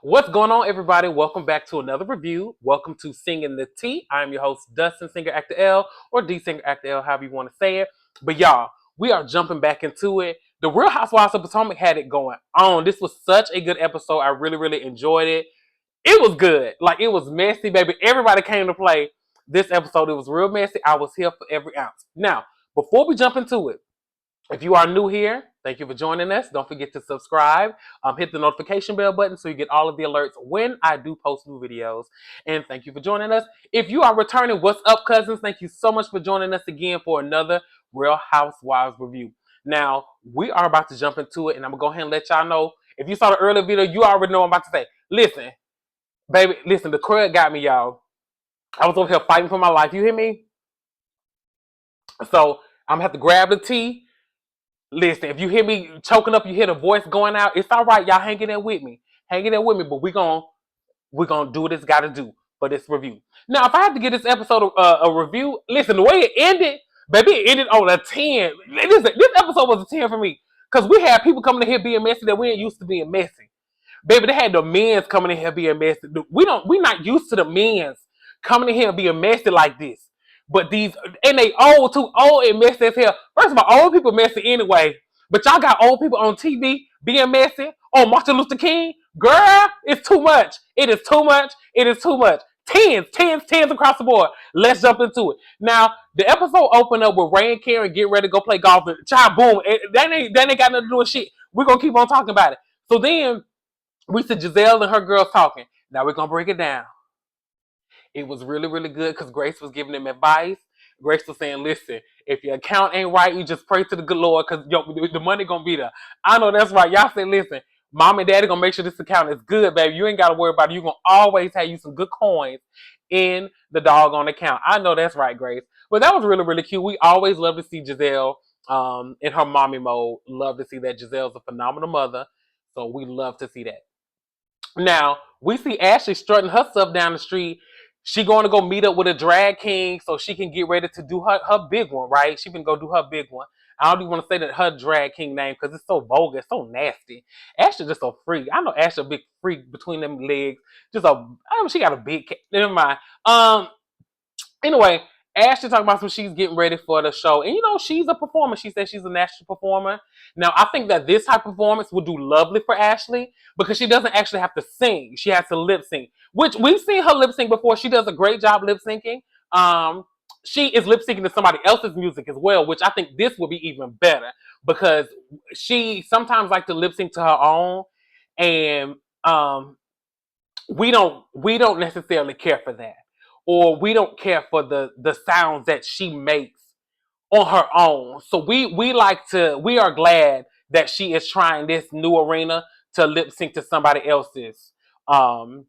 What's going on, everybody? Welcome back to another review. Welcome to Singing the Tea. I'm your host, Dustin Singer Actor L, or D Singer Actor L, however you want to say it. But y'all, we are jumping back into it. The Real Housewives of Potomac had it going on. This was such a good episode. I really enjoyed it. It was good. Like, it was messy, baby. Everybody came to play this episode. It was real messy. I was here for every ounce. Now, before we jump into it, if you are new here, thank you for joining us. Don't forget to subscribe. Hit the notification bell button so you get all of the alerts when I do post new videos. And thank you for joining us. If you are returning, what's up, cousins? Thank you so much for joining us again for another Real Housewives review. Now, we are about to jump into it, and I'm going to go ahead and let y'all know. If you saw the earlier video, you already know what I'm about to say. Listen, baby, listen, the crud got me, y'all. I was over here fighting for my life. You hear me? So, I'm going to have to grab the tea. Listen, if you hear me choking up, you hear the voice going out, it's all right. Y'all hanging there with me. Hanging there with me, but we're gonna do what it's gotta do for this review. Now, if I had to give this episode a review, listen, the way it ended, baby, it ended on a 10. Listen, this episode was a 10 for me. Because we had people coming in here being messy that we ain't used to being messy. Baby, they had the men's coming in here being messy. We're not used to the men's coming in here being messy like this. But these, and they old too, old and messy as hell. First of all, old people messy anyway. But y'all got old people on TV being messy. On Martin Luther King, girl, it's too much. It is too much. It is too much. Tens across the board. Let's jump into it. Now, the episode opened up with Ray and Karen getting ready to go play golf. Child, boom. That ain't got nothing to do with shit. We're going to keep on talking about it. So then, we see Gizelle and her girls talking. Now we're gonna break it down. It was really good because Grace was giving them advice. Grace was saying, listen, if your account ain't right, you just pray to the good Lord because the money gonna be there. I know that's right. Y'all say, listen, mom and daddy gonna make sure this account is good, baby. You ain't gotta worry about it. You're gonna always have you some good coins in the doggone account. I know that's right, Grace. But that was really cute. We always love to see Gizelle in her mommy mode. Love to see that. Gizelle's a phenomenal mother. So we love to see that. Now, we see Ashley strutting her stuff down the street. She going to go meet up with a drag king so she can get ready to do her big one, right? She can go do her big one. I don't even want to say that her drag king name because it's so vulgar, it's so nasty. Ashley just a freak. I know Ashley a big freak between them legs. She got a big, never mind. Anyway, Ashley talking about some she's getting ready for the show. And she's a performer. She said she's a national performer. Now, I think that this type of performance would do lovely for Ashley because she doesn't actually have to sing. She has to lip sync, which we've seen her lip sync before. She does a great job lip syncing. She is lip syncing to somebody else's music as well, which I think this would be even better because she sometimes like to lip sync to her own. And we don't necessarily care for that, or we don't care for the sounds that she makes on her own. So we are glad that she is trying this new arena to lip sync to somebody else's um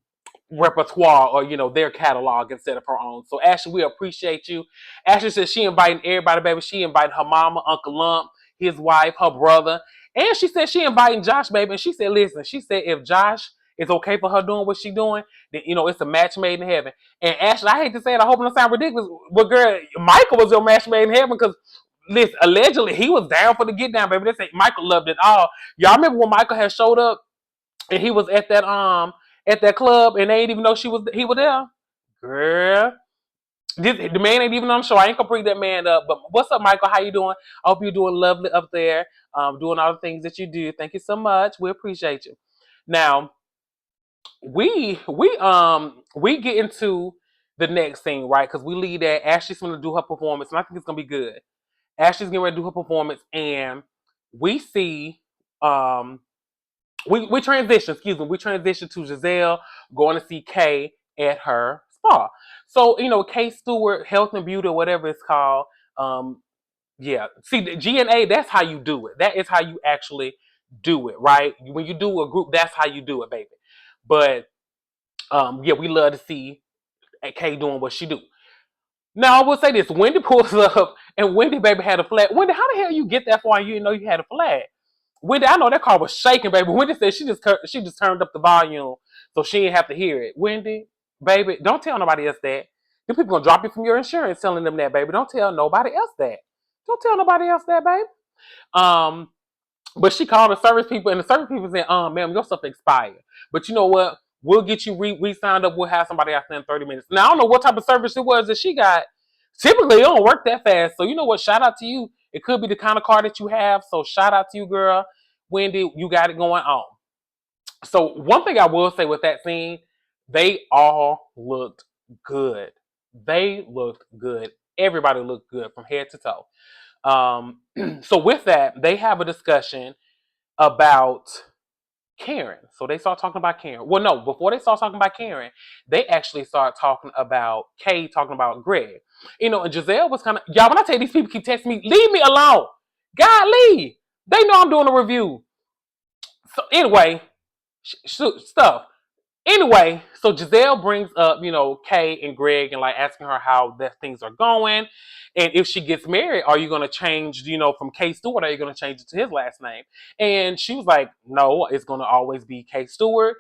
repertoire, or their catalog instead of her own. So Ashley, we appreciate you. Ashley says she inviting everybody, baby. She invited her mama, Uncle Lump, his wife, her brother, and she said she inviting Josh, baby. And she said, listen, she said if Josh is okay for her doing what she doing, then it's a match made in heaven. And Ashley, I hate to say it, I hope it don't sound ridiculous, but girl, Michael was your match made in heaven because listen, allegedly he was down for the get down, baby. They say Michael loved it all. Y'all remember when Michael had showed up and he was at that club and they didn't even know he was there? Girl. The man ain't even on the show. I ain't gonna bring that man up. But what's up, Michael? How you doing? I hope you're doing lovely up there. Doing all the things that you do. Thank you so much. We appreciate you. Now, we get into the next scene, right? Because we lead that Ashley's gonna do her performance, and I think it's gonna be good. Ashley's getting ready to do her performance, and we see we transition, we transition to Gizelle going to see Kay at her spa. So, Kay Stewart, Health and Beauty, or whatever it's called. Yeah. See, the GNA, that's how you do it. That is how you actually do it, right? When you do a group, that's how you do it, baby. But yeah, we love to see Kay doing what she do. Now, I will say this. Wendy pulls up, and Wendy, baby, had a flag. Wendy, how the hell you get that far and you didn't know you had a flag? Wendy, I know that car was shaking, baby. Wendy said she just turned up the volume so she didn't have to hear it. Wendy, baby, don't tell nobody else that. Them people gonna drop you from your insurance telling them that, baby. Don't tell nobody else that. Don't tell nobody else that, baby. Um, But she called the service people, and the service people said, ma'am, your stuff expired. But you know what? We'll get you re-signed up. We'll have somebody out there in 30 minutes. Now, I don't know what type of service it was that she got. Typically, it don't work that fast. So, you know what? Shout out to you. It could be the kind of car that you have. So, shout out to you, girl. Wendy, you got it going on. So, one thing I will say with that scene, they all looked good. They looked good. Everybody looked good from head to toe. So with that, they have a discussion about Karen. So they start talking about Karen. Well, no, before they start talking about Karen, they actually start talking about Kay, talking about Greg. You know, and Giselle was kind of, y'all, when I tell you these people keep texting me, leave me alone. Golly, they know I'm doing a review. So anyway, stuff. Anyway, so Giselle brings up, you know, Kay and Greg and like asking her how that things are going. And if she gets married, are you going to change, you know, from Kay Stewart? Are you going to change it to his last name? And she was like, no, it's going to always be Kay Stewart.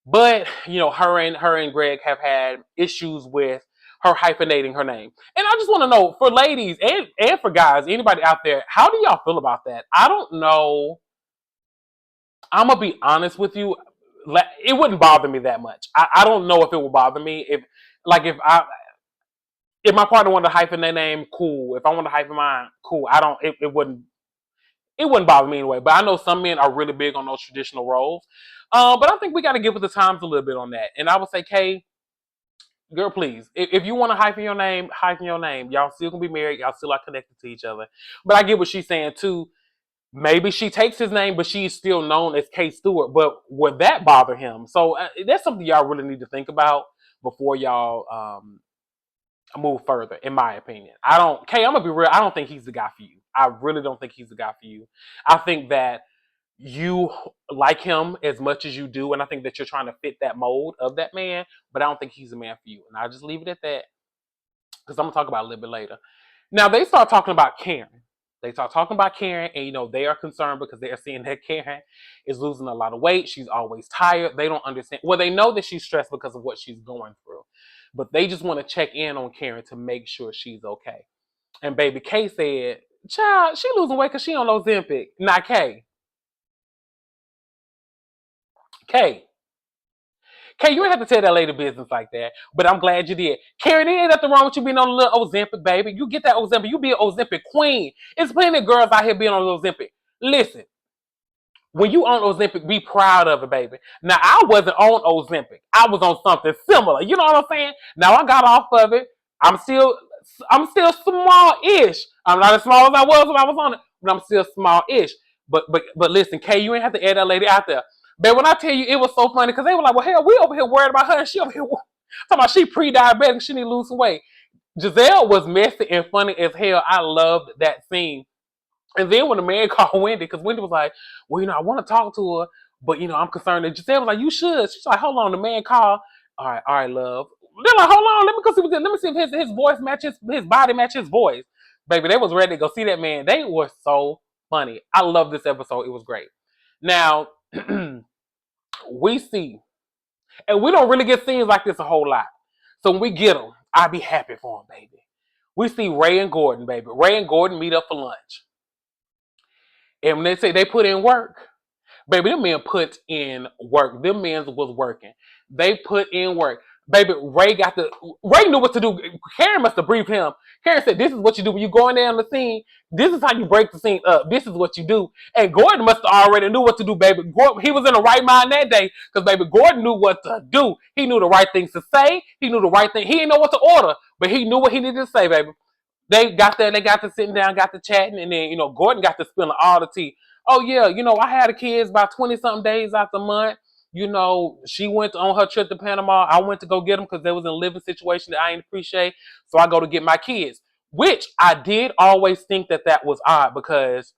But, you know, her and Greg have had issues with her hyphenating her name. And I just want to know, for ladies and for guys, anybody out there, how do y'all feel about that? I don't know. I'm going to be honest with you. It wouldn't bother me that much. I don't know if it would bother me if my partner wanted to hyphen their name, cool. If I want to hyphen mine, cool. I don't. It wouldn't bother me anyway. But I know some men are really big on those traditional roles. But I think we got to give it the times a little bit on that. And I would say, Kay, girl, please, if you want to hyphen your name, hyphen your name. Y'all still gonna be married. Y'all still are connected to each other. But I get what she's saying too. Maybe she takes his name, but she's still known as Kay Stewart. But would that bother him? So that's something y'all really need to think about before y'all move further, in my opinion. Kay, I'm gonna be real. I don't think he's the guy for you. I really don't think he's the guy for you. I think that you like him as much as you do, and I think that you're trying to fit that mold of that man, but I don't think he's a man for you. And I'll just leave it at that because I'm gonna talk about it a little bit later. Now they start talking about Karen. They start talking about Karen, and you know they are concerned because they are seeing that Karen is losing a lot of weight. She's always tired. They don't understand. Well, they know that she's stressed because of what she's going through, but they just want to check in on Karen to make sure she's okay. And baby Kay said, "Child, she losing weight because she on Ozempic." Not Kay. Kay. Kay, you ain't have to tell that lady business like that, but I'm glad you did. Karen, there ain't nothing wrong with you being on a little Ozempic, baby. You get that Ozempic. You be an Ozempic queen. There's plenty of girls out here being on Ozempic. Listen, when you on Ozempic, be proud of it, baby. Now, I wasn't on Ozempic. I was on something similar. You know what I'm saying? Now, I got off of it. I'm still small-ish. I'm not as small as I was when I was on it, but I'm still small-ish. But listen, Kay, you ain't have to add that lady out there. But when I tell you, it was so funny because they were like, well, hell, we over here worried about her, and she over here talking about she pre-diabetic, she need to lose some weight. Giselle was messy and funny as hell. I loved that scene. And then when the man called Wendy, because Wendy was like, well, you know, I want to talk to her, but, you know, I'm concerned. And Giselle was like, you should. She's like, hold on. The man called. All right, love. They're like, hold on. Let me go see what. Let me see if his voice matches, his body matches his voice. Baby, they was ready to go see that man. They were so funny. I love this episode. It was great. Now, we see, and we don't really get scenes like this a whole lot. So when we get them, I'll be happy for them, baby. We see Ray and Gordon, baby. Ray and Gordon meet up for lunch. And when they say they put in work, baby, them men put in work. Them men was working. They put in work. Baby, Ray knew what to do. Karen must have briefed him. Karen said, this is what you do when you go in there on the scene. This is how you break the scene up. This is what you do. And Gordon must have already knew what to do, baby. He was in the right mind that day because, baby, Gordon knew what to do. He knew the right things to say. He knew the right thing. He didn't know what to order, but he knew what he needed to say, baby. They got there, they got to sitting down, got to chatting, and then, you know, Gordon got to spilling all the tea. Oh, yeah, you know, I had the kids about 20-something days out the month. You know, she went on her trip to Panama. I went to go get them because they was in a living situation that I didn't appreciate. So I go to get my kids, which I did always think that was odd because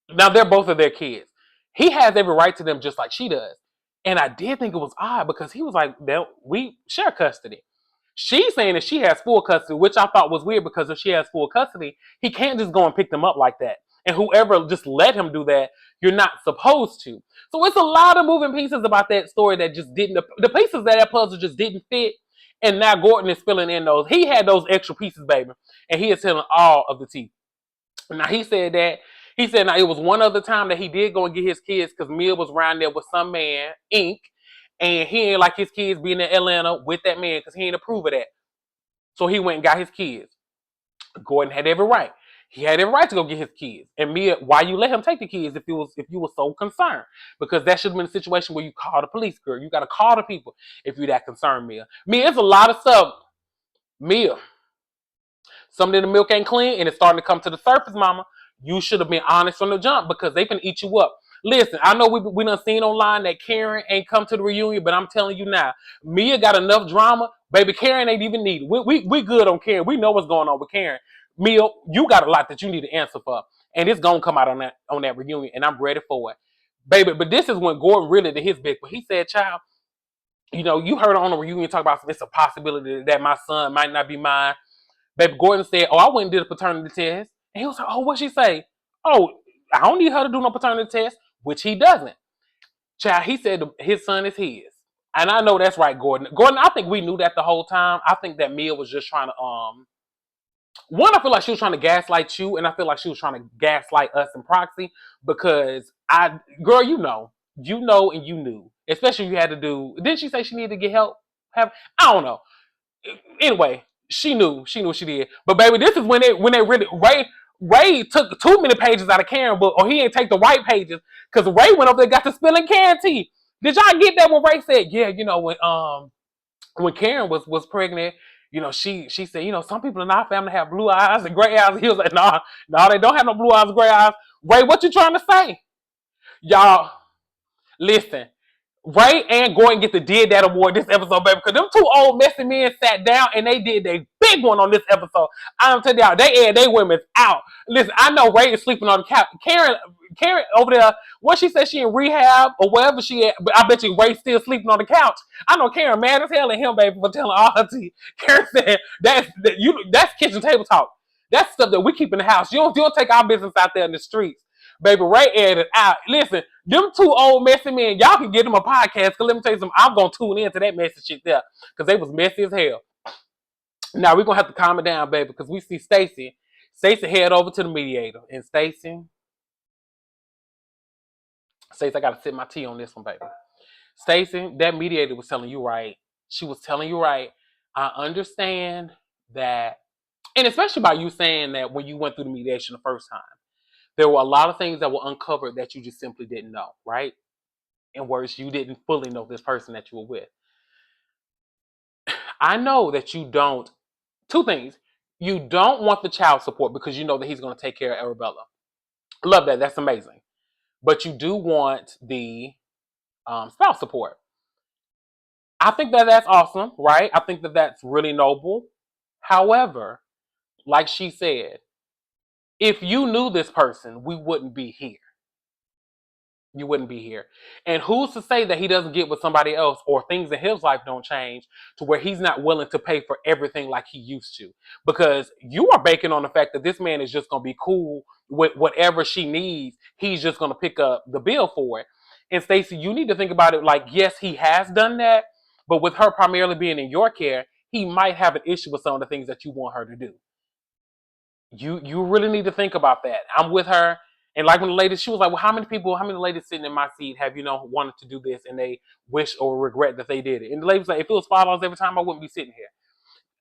now they're both of their kids. He has every right to them just like she does. And I did think it was odd because he was like, we share custody. She's saying that she has full custody, which I thought was weird because if she has full custody, he can't just go and pick them up like that. And whoever just let him do that, you're not supposed to. So it's a lot of moving pieces about that story that just didn't, the pieces of that puzzle just didn't fit. And now Gordon is filling in those. He had those extra pieces, baby. And he is telling all of the tea. Now he said that He said now it was one other time that he did go and get his kids because Mia was around there with some man, Inc. And he ain't like his kids being in Atlanta with that man because he ain't approve of that. So he went and got his kids. Gordon had every right. He had every right to go get his kids. And Mia, why you let him take the kids if you were so concerned? Because that should have been a situation where you call the police, girl. You got to call the people if you're that concerned, Mia. Mia, it's a lot of stuff. Mia, something in the milk ain't clean and it's starting to come to the surface, mama. You should have been honest from the jump because they can eat you up. Listen, I know we done seen online that Karen ain't come to the reunion, but I'm telling you now, Mia got enough drama. Baby, Karen ain't even needed. We good on Karen. We know what's going on with Karen. Mia, you got a lot that you need to answer for. And it's gonna come out on that reunion, and I'm ready for it. Baby, but this is when Gordon really did his big. But he said, child, you heard on the reunion talk about it's a possibility that my son might not be mine. Baby Gordon said, oh, I went and did a paternity test. And he was like, oh, what'd she say? Oh, I don't need her to do no paternity test, which he doesn't. Child, he said his son is his. And I know that's right, Gordon. Gordon, I think we knew that the whole time. I think that Mia was just trying to, one, I feel like she was trying to gaslight you, and I feel like she was trying to gaslight us in proxy because girl, and you knew. Especially if you had to do, didn't she say she needed to get help? I don't know. Anyway, she knew she did. But baby, this is when they really Ray took too many pages out of Karen book, or he ain't take the right pages because Ray went up there and got to spilling Karen tea. Did y'all get that when Ray said, yeah, when Karen was pregnant, she said, some people in our family have blue eyes and gray eyes. He was like, nah, they don't have no blue eyes and gray eyes. Ray, what you trying to say? Y'all, listen. Ray and Gordon get the Did That Award this episode, baby, because them two old messy men sat down and they did a big one on this episode. I'm telling y'all, they aired they women's out. Listen, I know Ray is sleeping on the couch. Karen over there, what she said she in rehab or wherever she at, but I bet you Ray still sleeping on the couch. I know Karen mad as hell at him, baby, for telling all her tea. Karen said that's kitchen table talk. That's stuff that we keep in the house. You don't take our business out there in the streets. Baby, Ray aired it out. Listen, them two old messy men, y'all can get them a podcast. Cause let me tell you something, I'm gonna tune into that messy shit there. Cause they was messy as hell. Now we're gonna have to calm it down, baby, because we see Stacey. Stacey head over to the mediator. And Stacey, I gotta sip my tea on this one, baby. Stacey, that mediator was telling you right. She was telling you right. I understand that, and especially by you saying that when you went through the mediation the first time. There were a lot of things that were uncovered that you just simply didn't know, right? In words, you didn't fully know this person that you were with. I know that you don't, two things. You don't want the child support because you know that he's going to take care of Arabella. Love that. That's amazing. But you do want the spouse support. I think that that's awesome, right? I think that that's really noble. However, like she said, if you knew this person, we wouldn't be here. You wouldn't be here. And who's to say that he doesn't get with somebody else or things in his life don't change to where he's not willing to pay for everything like he used to? Because you are banking on the fact that this man is just going to be cool with whatever she needs. He's just going to pick up the bill for it. And Stacey, you need to think about it like, yes, he has done that. But with her primarily being in your care, he might have an issue with some of the things that you want her to do. You really need to think about that. I'm with her. And like when the lady, she was like, well, how many ladies sitting in my seat have, wanted to do this and they wish or regret that they did it? And the lady was like, if it was $5 every time, I wouldn't be sitting here.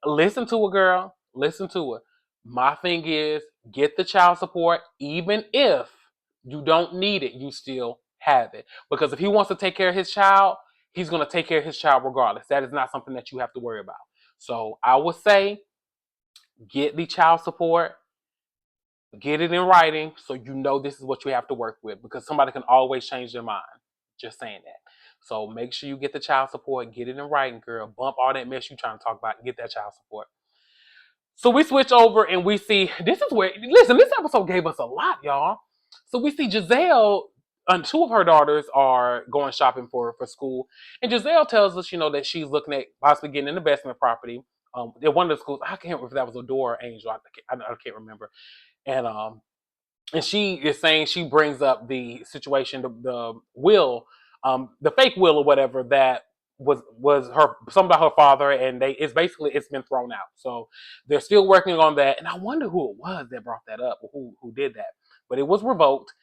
Listen to her, girl. Listen to her. My thing is, get the child support, even if you don't need it, you still have it. Because if he wants to take care of his child, he's going to take care of his child regardless. That is not something that you have to worry about. So I would say, get the child support. Get it in writing so you know this is what you have to work with because somebody can always change their mind. Just saying that. So make sure you get the child support. Get it in writing, girl. Bump all that mess you trying to talk about and get that child support. So we switch over and we see, this is where, listen, this episode gave us a lot, y'all. So we see Gizelle and two of her daughters are going shopping for school. And Gizelle tells us, that she's looking at possibly getting an investment property. At one of the schools, I can't remember if that was Adora or Angel. I can't remember. And she is saying she brings up the situation, the will, the fake will or whatever that was her something about her father, and it's been thrown out. So they're still working on that, and I wonder who it was that brought that up, or who did that. but it was revoked.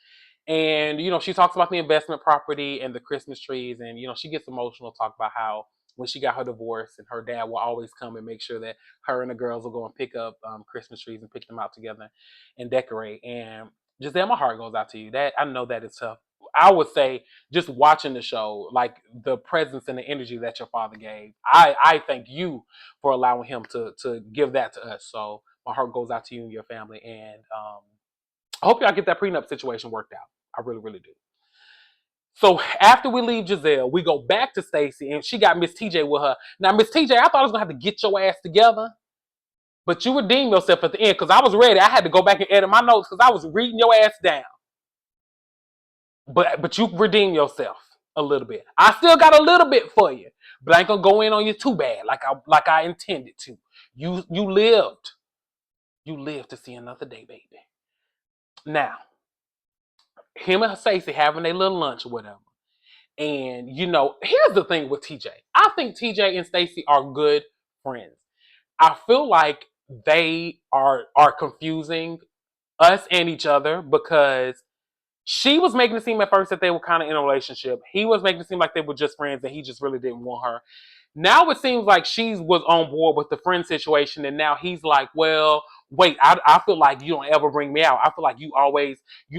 And, she talks about the investment property and the Christmas trees. And, she gets emotional, talk about how when she got her divorce and her dad will always come and make sure that her and the girls will go and pick up Christmas trees and pick them out together and decorate. And Giselle, my heart goes out to you. That I know that is tough. I would say just watching the show, like the presence and the energy that your father gave. I thank you for allowing him to give that to us. So my heart goes out to you and your family. And I hope y'all get that prenup situation worked out. I really, really do. So after we leave Giselle, we go back to Stacey, and she got Miss TJ with her. Now, Miss TJ, I thought I was gonna have to get your ass together, but you redeemed yourself at the end because I was ready. I had to go back and edit my notes because I was reading your ass down. But you redeemed yourself a little bit. I still got a little bit for you, but I ain't gonna go in on you too bad like I intended to. You lived. You lived to see another day, baby. Now, him and Stacey having a little lunch or whatever. And here's the thing with TJ. I think TJ and Stacey are good friends. I feel like they are confusing us and each other because she was making it seem at first that they were kind of in a relationship. He was making it seem like they were just friends and he just really didn't want her. Now it seems like she was on board with the friend situation, and now he's like, well, wait, I feel like you don't ever bring me out. I feel like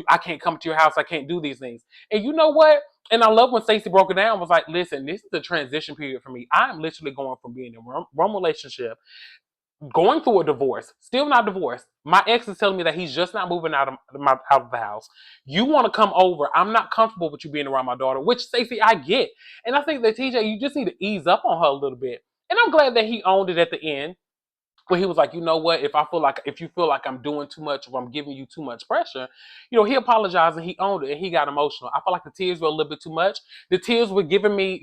I can't come to your house. I can't do these things. And you know what? And I love when Stacey broke it down, was like, listen, this is the transition period for me. I'm literally going from being in one relationship, going through a divorce, still not divorced. My ex is telling me that he's just not moving out of the house. You want to come over. I'm not comfortable with you being around my daughter, which Stacey, I get. And I think that TJ, you just need to ease up on her a little bit. And I'm glad that he owned it at the end. Where he was like, you know what, if you feel like I'm doing too much, or I'm giving you too much pressure, he apologized and he owned it and he got emotional. I felt like the tears were a little bit too much. The tears were giving me,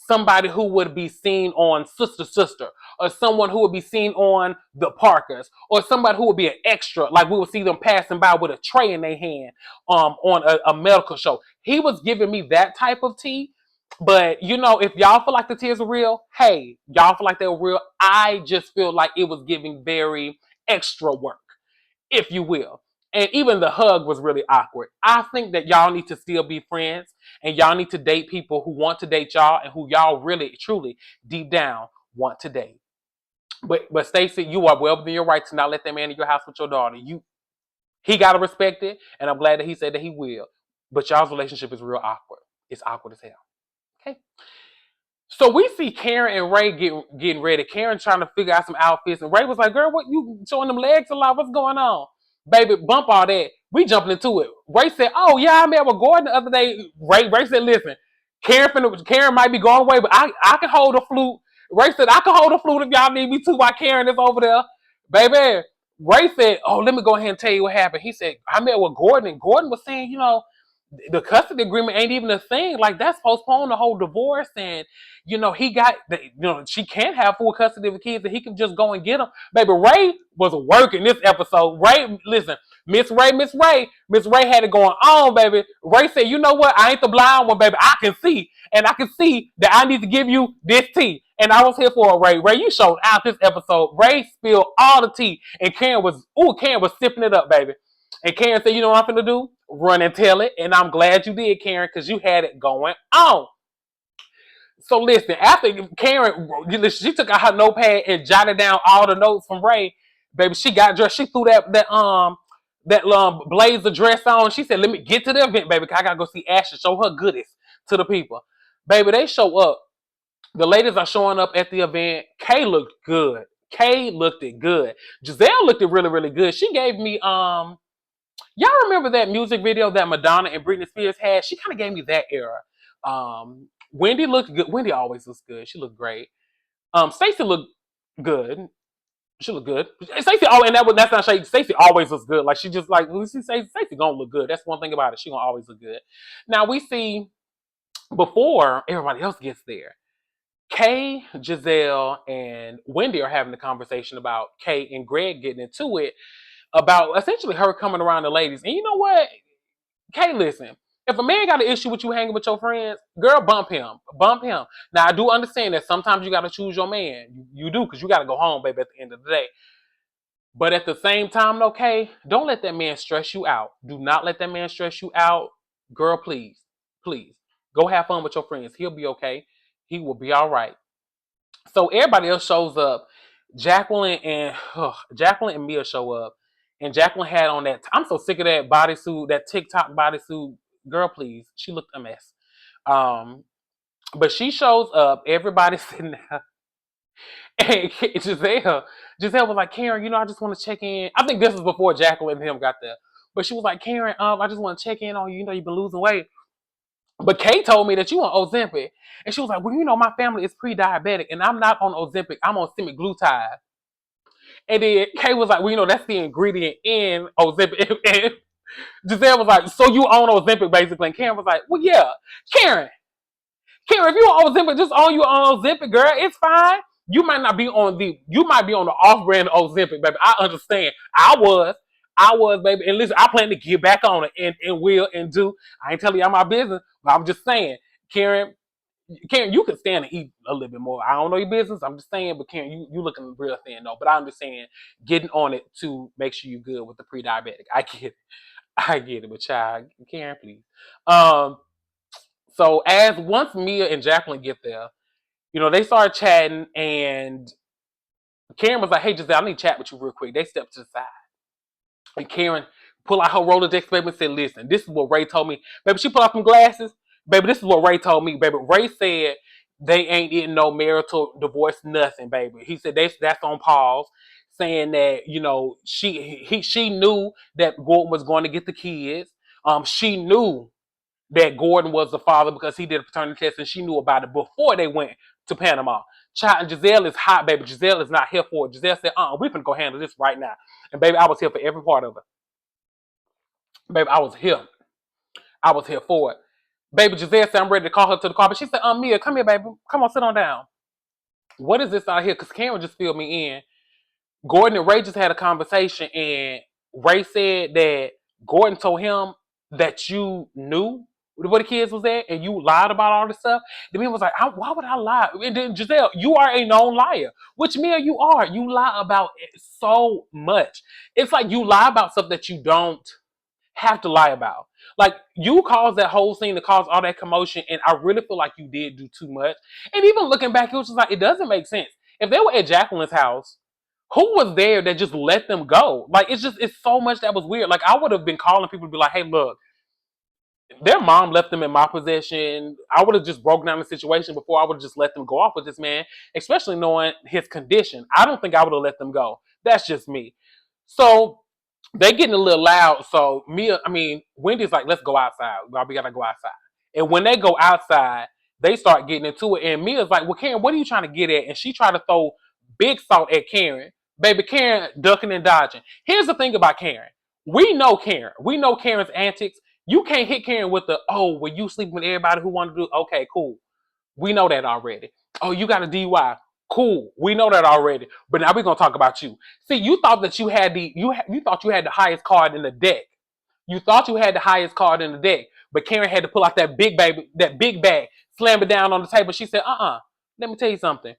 somebody who would be seen on Sister, or someone who would be seen on The Parkers, or somebody who would be an extra, like we would see them passing by with a tray in their hand on a medical show. He was giving me that type of tea. But, if y'all feel like the tears were real, hey, y'all feel like they were real. I just feel like it was giving very extra work, if you will. And even the hug was really awkward. I think that y'all need to still be friends, and y'all need to date people who want to date y'all and who y'all really, truly, deep down, want to date. But Stacey, you are well within your right to not let that man in your house with your daughter. He got to respect it, and I'm glad that he said that he will. But y'all's relationship is real awkward. It's awkward as hell. Okay. So we see Karen and Ray getting ready. Karen trying to figure out some outfits, and Ray was like, "Girl, what you showing them legs a lot? What's going on, baby? Bump all that." We jumping into it. Ray said, "Oh yeah, I met with Gordon the other day." Ray said, "Listen, Karen might be going away, but I can hold a flute." Ray said, "I can hold a flute if y'all need me to while Karen is over there, baby." Ray said, "Oh, let me go ahead and tell you what happened." He said, "I met with Gordon, and Gordon was saying, the custody agreement ain't even a thing. Like, that's postponed the whole divorce, and he got she can't have full custody of the kids, and he can just go and get them." Baby, Ray was working this episode. Ray, listen, Miss Ray had it going on, baby. Ray said, "You know what? I ain't the blind one, baby. I can see, and I can see that I need to give you this tea." And I was here for it, Ray. Ray, you showed out this episode. Ray spilled all the tea, and Karen was sipping it up, baby. And Karen said, "You know what I'm finna do? Run and tell it." And I'm glad you did, Karen, because you had it going on. So listen, after Karen, she took out her notepad and jotted down all the notes from Ray. Baby, she got dressed. She threw that blazer dress on. She said, "Let me get to the event, baby, because I gotta go see Ashley, show her goodies to the people." Baby, they show up. The ladies are showing up at the event. Kay looked good. Kay looked it good. Giselle looked it really, really good. She gave me y'all remember that music video that Madonna and Britney Spears had? She kind of gave me that era. Wendy looked good. Wendy always looks good. She looked great. Stacey looked good. She looked good. Stacey, and that's not shady. Stacey always looks good. Like, she just, like, when she says Stacey gonna look good. That's one thing about it. She gonna always look good. Now we see, before everybody else gets there, Kay, Giselle, and Wendy are having the conversation about Kay and Greg getting into it about essentially her coming around the ladies. And you know what? Kay, listen. If a man got an issue with you hanging with your friends, girl, bump him. Bump him. Now, I do understand that sometimes you got to choose your man. You do, because you got to go home, baby, at the end of the day. But at the same time, okay, don't let that man stress you out. Do not let that man stress you out. Girl, please, please. Go have fun with your friends. He'll be okay. He will be all right. So everybody else shows up. Jacqueline and Mia show up. And Jacqueline had on that. I'm so sick of that bodysuit, that TikTok bodysuit. Girl, please. She looked a mess. Um, but she shows up. Everybody's sitting there. And Giselle was like, Karen, I just want to check in. I think this was before Jacqueline and him got there. But she was like, Karen, I just want to check in on you. You've been losing weight. But Kay told me that you on Ozempic. And she was like, well, my family is pre-diabetic. And I'm not on Ozempic. I'm on semaglutide. And then Kay was like, well, that's the ingredient in Ozempic. And Giselle was like, so you own Ozempic, basically. And Karen was like, well, yeah. Karen, if you on Ozempic, just own you on Ozempic, girl. It's fine. You might be on the off-brand Ozempic, baby. I understand. I was, baby. And listen, I plan to get back on it and will and do. I ain't telling y'all my business, but I'm just saying, Karen, you can stand and eat a little bit more. I don't know your business. I'm just saying, but Karen, you looking real thin though. But I'm just saying, getting on it to make sure you're good with the pre-diabetic. I get it. But child, Karen, please. So once Mia and Jacqueline get there, they start chatting, and Karen was like, hey, Giselle, I need to chat with you real quick. They stepped to the side. And Karen pull out her Rolodex, baby, and said, listen, this is what Ray told me. Baby, she put out some glasses. Baby, this is what Ray told me. Baby, Ray said they ain't in no marital divorce, nothing, baby. He said that's on pause, saying that, she knew that Gordon was going to get the kids. She knew that Gordon was the father because he did a paternity test, and she knew about it before they went to Panama. Child, Giselle is hot, baby. Giselle is not here for it. Giselle said, we can go handle this right now. And baby, I was here for every part of it. Baby, I was here. I was here for it. Baby, Giselle said, I'm ready to call her to the car. But she said, Mia, come here, baby. Come on, sit on down. What is this out here? Because Karen just filled me in. Gordon and Ray just had a conversation, and Ray said that Gordon told him that you knew where the kids was at, and you lied about all this stuff. The man was like, why would I lie? And then Giselle, you are a known liar, which Mia, you are. You lie about it so much. It's like you lie about stuff that you don't have to lie about. Like, you caused that whole scene to cause all that commotion, and I really feel like you did do too much. And even looking back, it was just like, it doesn't make sense. If they were at Jacqueline's house, who was there that just let them go? Like, it's so much that was weird. Like, I would have been calling people to be like, hey, look, their mom left them in my possession. I would have just broken down the situation before I would have just let them go off with this man, especially knowing his condition. I don't think I would have let them go. That's just me. So they getting a little loud. So Wendy's like, let's go outside. We gotta go outside. And when they go outside, they start getting into it. And Mia's like, well, Karen, what are you trying to get at? And she tried to throw big salt at Karen. Baby, Karen ducking and dodging. Here's the thing about Karen. We know Karen. We know Karen's antics. You can't hit Karen with well, you sleeping with everybody who want to do. Okay, cool. We know that already. Oh, you got a DUI. Cool. We know that already. But now we're gonna talk about you. See, you thought that you had you thought you had the highest card in the deck. You thought you had the highest card in the deck. But Karen had to pull out that big bag, slam it down on the table. She said, let me tell you something.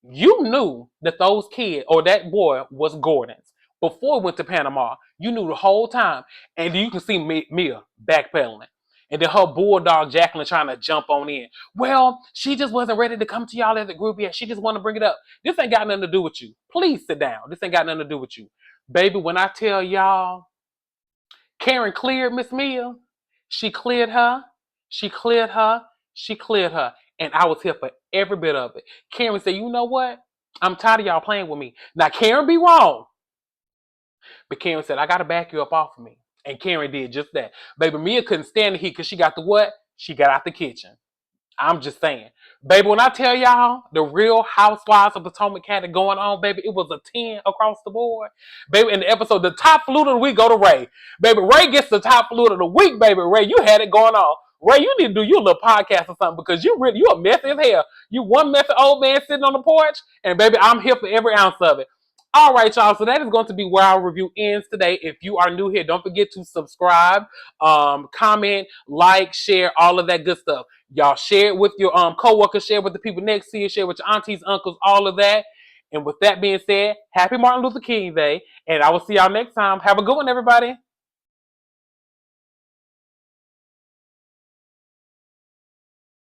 You knew that those kids or that boy was Gordon's before we went to Panama. You knew the whole time. And you can see Mia backpedaling. And then her bulldog Jacqueline trying to jump on in. Well, she just wasn't ready to come to y'all as a group yet. She just want to bring it up. This ain't got nothing to do with you. Please sit down. This ain't got nothing to do with you. Baby, when I tell y'all, Karen cleared Miss Mia. She cleared her. She cleared her. She cleared her. And I was here for every bit of it. Karen said, you know what? I'm tired of y'all playing with me. Now, Karen be wrong. But Karen said, I got to back you up off of me. And Karen did just that. Baby, Mia couldn't stand the heat because she got the what? She got out the kitchen. I'm just saying. Baby, when I tell y'all the real Housewives of Potomac had it going on, baby, it was a 10 across the board. Baby, in the episode, the top flute of the week go to Ray. Baby, Ray gets the top flute of the week, baby. Ray, you had it going on. Ray, you need to do your little podcast or something because you a messy as hell. You one messy old man sitting on the porch, and baby, I'm here for every ounce of it. All right, y'all. So that is going to be where our review ends today. If you are new here, don't forget to subscribe, comment, like, share, all of that good stuff. Y'all share it with your coworkers, share it with the people next to you, share it with your aunties, uncles, all of that. And with that being said, happy Martin Luther King Day. And I will see y'all next time. Have a good one, everybody.